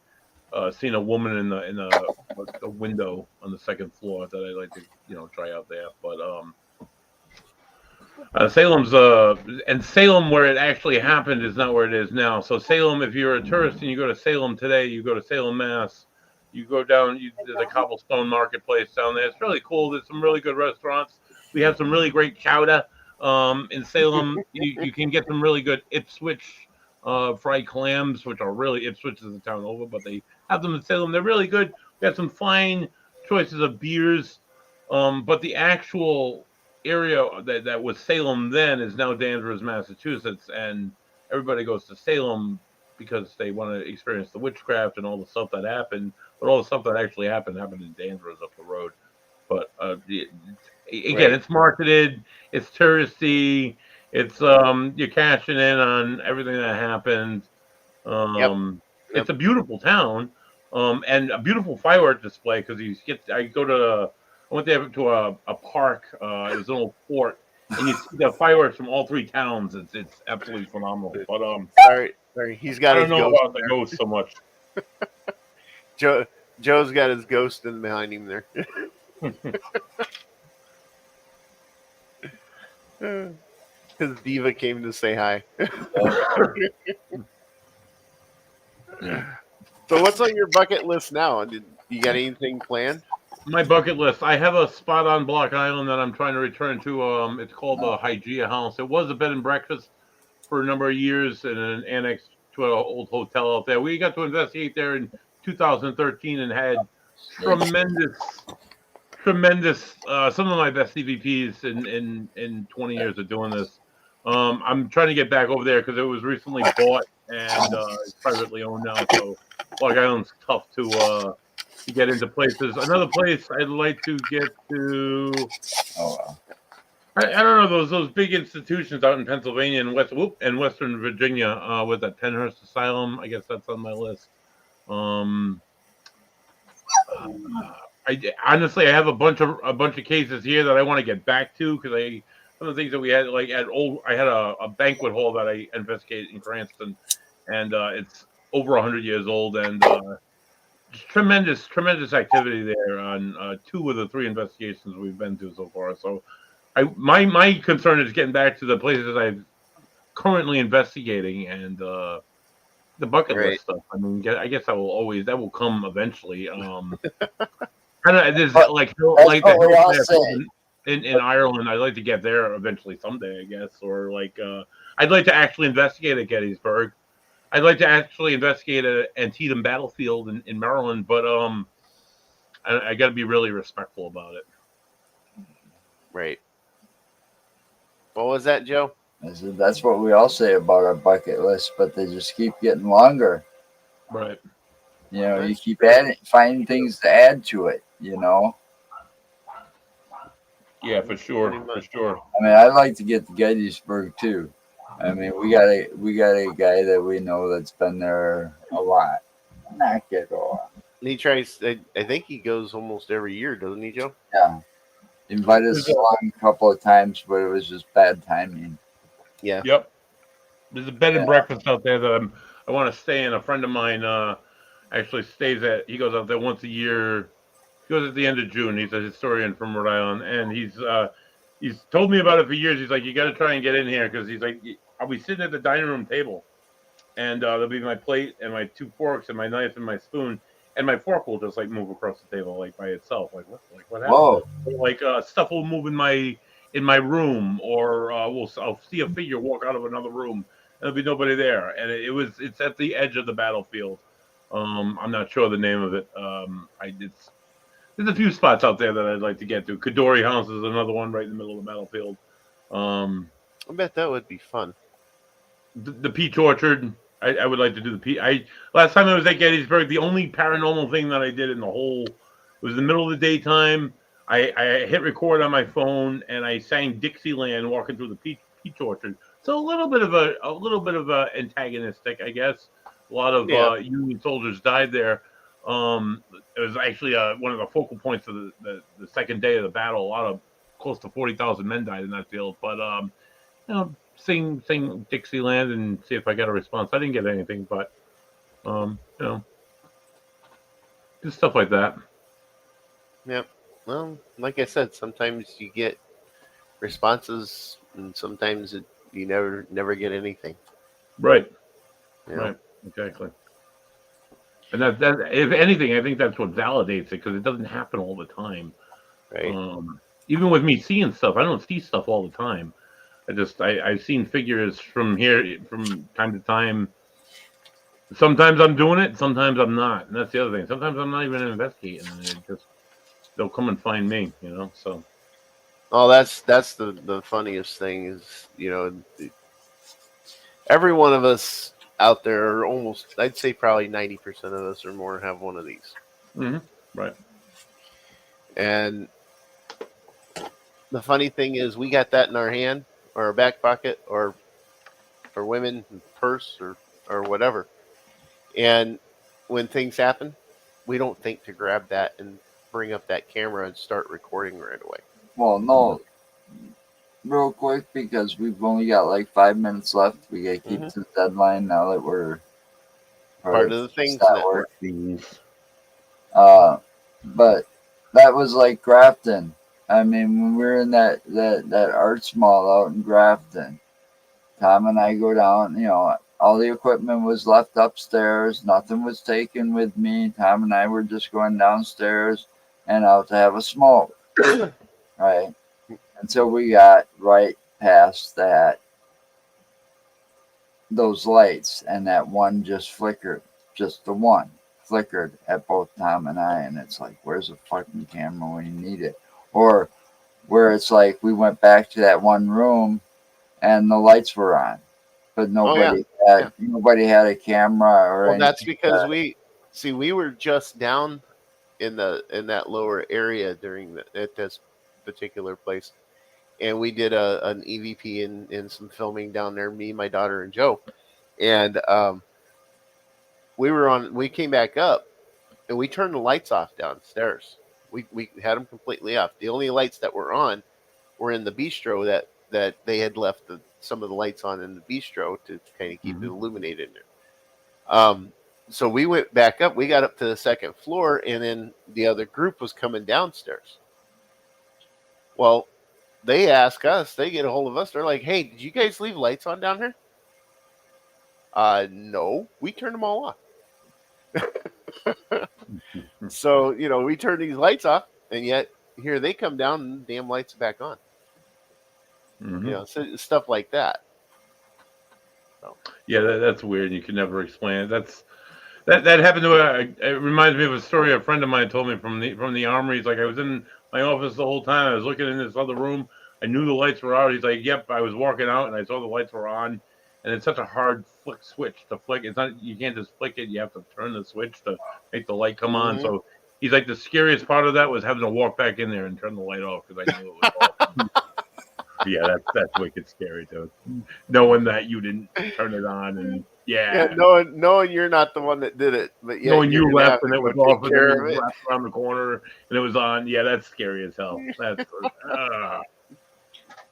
seen a woman in the window on the second floor that I'd like to try out there. But Salem's and Salem, where it actually happened, is not where it is now. So Salem, if you're a tourist and you go to Salem today, you go to Salem, Mass. You go down. There's a cobblestone marketplace down there. It's really cool. There's some really good restaurants. We have some really great chowder. In Salem, you can get some really good Ipswich fried clams, which are really, Ipswich is the town over, but they have them in Salem. They're really good. We have some fine choices of beers, but the actual area that was Salem then is now Danvers, Massachusetts, and everybody goes to Salem because they want to experience the witchcraft and all the stuff that happened. But all the stuff that actually happened in Danvers up the road. But Again, Right. it's marketed, it's touristy, it's you're cashing in on everything that happens. Yep. It's a beautiful town, and a beautiful firework display because I went there to a park. It was an old fort, and you see the fireworks from all three towns. It's absolutely phenomenal. But Sorry. He's got I his don't know ghost. about the ghost so much. Joe's got his ghost in behind him there. His diva came to say hi. Yeah. So what's on your bucket list now? Did you got anything planned? My bucket list. I have a spot on Block Island that I'm trying to return to. It's called the Hygeia House. It was a bed and breakfast for a number of years and an annex to an old hotel out there. We got to investigate there in 2013 and had tremendous. Some of my best CVPs in 20 years of doing this. I'm trying to get back over there because it was recently bought and it's privately owned now. So Block Island's tough to get into places. Another place I'd like to get to. Oh, wow. I don't know those big institutions out in Pennsylvania and Western Virginia with that Pennhurst Asylum. I guess that's on my list. I honestly I have a bunch of cases here that I want to get back to because some of the things that we had like I had a banquet hall that I investigated in Cranston, and it's over 100 years old and just tremendous activity there on 2 of the 3 investigations we've been to so far. So my concern is getting back to the places I'm currently investigating and the bucket list stuff. I mean, I guess that will come eventually. I don't know, there's like what we all say. in Ireland. I'd like to get there eventually someday, I guess, or like I'd like to actually investigate at Gettysburg. I'd like to actually investigate at Antietam Battlefield in Maryland, but I got to be really respectful about it. Right. What was that, Joe? I said, that's what we all say about our bucket list, but they just keep getting longer. Right. You know, you keep finding things to add to it, you know. Yeah, for sure. I mean, I'd like to get to Gettysburg too. I mean, we got a guy that we know that's been there a lot. Not get a lot. He tries. I think he goes almost every year, doesn't he, Joe? Yeah. Invited us along a couple of times, but it was just bad timing. Yeah. Yep. There's a bed and breakfast out there that I want to stay in. A friend of mine actually stays at. He goes out there once a year. He goes at the end of June. He's a historian from Rhode Island, and he's told me about it for years. He's like, you got to try and get in here because he's like, I'll be sitting at the dining room table, and there'll be my plate and my 2 forks and my knife and my spoon, and my fork will just like move across the table like by itself. Like what happened? Whoa. Like stuff will move in my room, or I'll see a figure walk out of another room. There'll be nobody there, and it's at the edge of the battlefield. I'm not sure the name of it. There's a few spots out there that I'd like to get to. Kadori House is another one right in the middle of the battlefield. I bet that would be fun. The Peach Orchard. I would like to do the Peach. Last time I was at Gettysburg, the only paranormal thing that I did in the whole was in the middle of the daytime. I hit record on my phone and I sang Dixieland walking through the Peach Orchard. So a little bit of a antagonistic, I guess. A lot of Union soldiers died there. It was actually one of the focal points of the second day of the battle. A lot of close to 40,000 men died in that field. But sing Dixieland and see if I got a response. I didn't get anything, but just stuff like that. Yep. Well, like I said, sometimes you get responses, and sometimes you never get anything. Right. Yeah. Right. Exactly. And that if anything, I think that's what validates it because it doesn't happen all the time. Right. Even with me seeing stuff, I don't see stuff all the time. I've seen figures from time to time. Sometimes I'm doing it, sometimes I'm not, and that's the other thing. Sometimes I'm not even investigating, and they'll come and find me, So. Oh, that's the funniest thing is every one of us out there are almost, I'd say probably 90% of us or more have one of these. Mm-hmm. Right. And the funny thing is, we got that in our hand or our back pocket or for women purse or whatever. And when things happen, we don't think to grab that and bring up that camera and start recording right away. Well, no, real quick, because we've only got like 5 minutes left. We got to keep to the deadline now that we're part of the things network. Work. But that was like Grafton. I mean, when we were in that arts mall out in Grafton, Tom and I go down, you know, all the equipment was left upstairs. Nothing was taken with me. Tom and I were just going downstairs and out to have a smoke. Right. Until we got right past those lights, and that one just flickered. Just the one flickered at both Tom and I. And it's like, where's the fucking camera when you need it? Or where it's like we went back to that one room and the lights were on, but nobody had a camera or anything. That's because we were just down in that lower area at this particular place, and we did an EVP and some filming down there, me, my daughter, and Joe, and we came back up and we turned the lights off downstairs. We had them completely off. The only lights that were on were in the bistro that they had left some of the lights on in the bistro to kind of keep it illuminated in there. So we went back up. We got up to the second floor, and then the other group was coming downstairs. Well, they ask us. They get a hold of us. They're like, "Hey, did you guys leave lights on down here?" No, we turned them all off. So, you know, we turned these lights off, and yet here they come down and the damn lights are back on. You know, so stuff like that. So. Yeah, that's weird. You can never explain it. That happened to it reminds me of a story a friend of mine told me from the armory. He's like, I was in my office the whole time. I was looking in this other room. I knew the lights were out. He's like, yep, I was walking out and I saw the lights were on. And it's such a hard switch to flick. It's not, you can't just flick it. You have to turn the switch to make the light come on. So he's like, the scariest part of that was having to walk back in there and turn the light off because I knew it was off. Yeah, that's wicked scary too. Knowing that you didn't turn it on and knowing you're not the one that did it, but knowing you left and it was off and then you left around the corner and it was on. Yeah, that's scary as hell. That's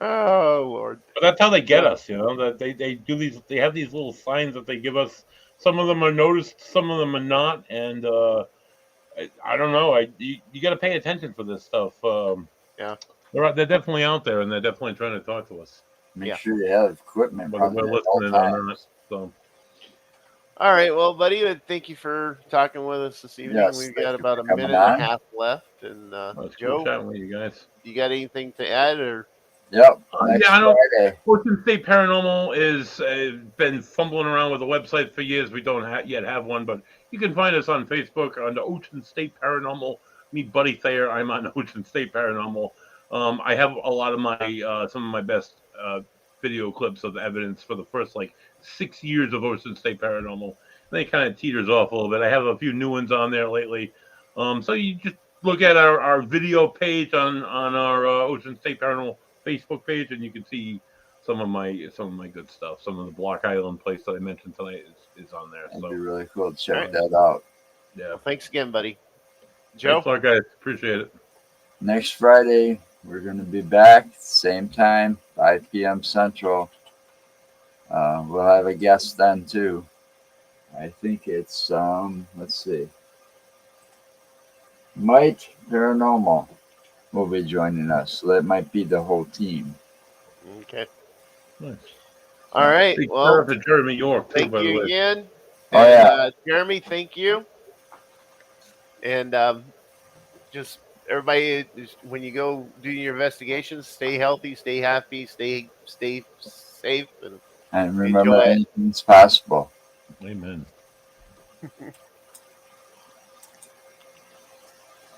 oh Lord! But that's how they get us, you know. That they do these. They have these little signs that they give us. Some of them are noticed, some of them are not, and I don't know. You got to pay attention for this stuff. They're definitely out there, and they're definitely trying to talk to us. Make sure you have equipment. Whether we're listening or not. So. All right, well, buddy, thank you for talking with us this evening. Yes, We've got about a minute and a half left, and Joe, chatting with you guys. You got anything to add or? Yep. I know. Ocean State Paranormal is been fumbling around with a website for years. We don't yet have one, but you can find us on Facebook under Ocean State Paranormal. Me, Buddy Thayer. I'm on Ocean State Paranormal. I have a lot of my some of my best video clips of evidence for the first 6 years of Ocean State Paranormal. And they kind of teeters off a little bit. I have a few new ones on there lately. So you just look at our video page on our Ocean State Paranormal Facebook page, and you can see some of my good stuff. Some of the Block Island place that I mentioned tonight is on there. That'd be really cool to check that out. Yeah. Well, thanks again, buddy. Joe? Thanks a lot, guys. Appreciate it. Next Friday, we're going to be back, same time, 5 p.m. Central. We'll have a guest then, too. I think it's, let's see. Mike Paranormal will be joining us. So that might be the whole team. Okay. Nice. All right. Well, for Jeremy York, too, thank you again. Oh, yeah. Jeremy, thank you. And just everybody, when you go do your investigations, stay healthy, stay happy, stay safe, and remember, anything's possible. Amen.